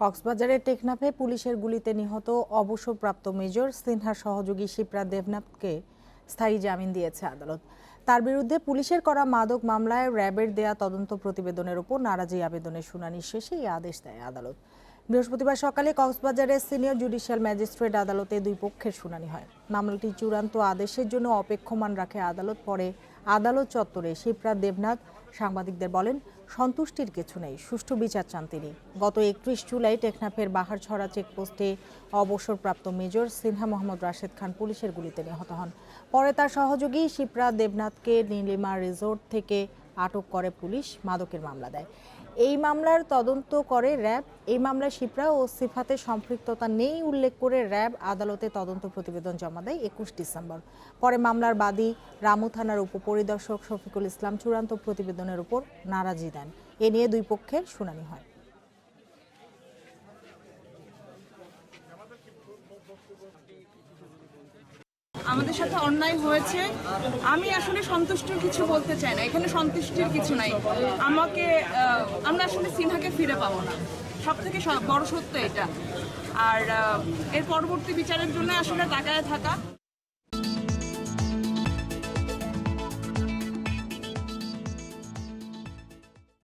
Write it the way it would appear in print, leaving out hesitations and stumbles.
কক্সবাজারের টেকনাফে পুলিশের গুলিতে নিহত অবসরপ্রাপ্ত মেজর সিনহার সহযোগী শিপ্রা দেবনাথকে স্থায়ী জামিন দিয়েছে আদালত। তার বিরুদ্ধে পুলিশের করা মাদক মামলায় র্যাবের দেয়া তদন্ত প্রতিবেদনের উপর নারাজি আবেদনের শুনানি শেষে এই আদেশ দেয় আদালত। বৃহস্পতিবার সকালে কক্সবাজারের সিনিয়র জুডিশিয়াল ম্যাজিস্ট্রেট আদালতে দুই পক্ষের শুনানি হয়। মামলাটি চূড়ান্ত আদেশের জন্য অপেক্ষমান রাখে আদালত। পরে আদালত চত্বরে শিপ্রা দেবনাথ সাংবাদিকদের বলেন, সন্তুষ্টির কিছু নেই, সুষ্ঠু বিচার চান তিনি। গত 31 জুলাই টেকনাফের বাহারছড়া চেকপোস্টে অবসরপ্রাপ্ত মেজর সিনহা মোহাম্মদ রাশেদ খান পুলিশের গুলিতে নিহত হন। পরে তার সহযোগী শিপ্রা দেবনাথকে নীলিমা রিসোর্ট থেকে আটক করে পুলিশ, মাদকের মামলা দেয়। এই মামলার তদন্ত করে র্যাব। এই মামলায় শিপ্রা ও সিফাতের সম্পৃক্ততা নেই উল্লেখ করে র্যাব আদালতে তদন্ত প্রতিবেদন জমা দেয় 21 ডিসেম্বর। পরে মামলার বাদী রামু থানার উপপরিদর্শক শফিকুল ইসলাম চূড়ান্ত প্রতিবেদনের উপর নারাজি দেন। এ নিয়ে দুই পক্ষের শুনানি হয়। আমাদের সাথে অন্যায় হয়েছে, আমি আসলে সন্তুষ্টির কিছু বলতে চাই না, এখানে সন্তুষ্টির কিছু নাই। আমরা আসলে সিনহাকে ফিরে পাবো না, সব থেকে বড় সত্য এটা। আর এর পরবর্তী বিচারের জন্য আসলে তাকায় থাকা।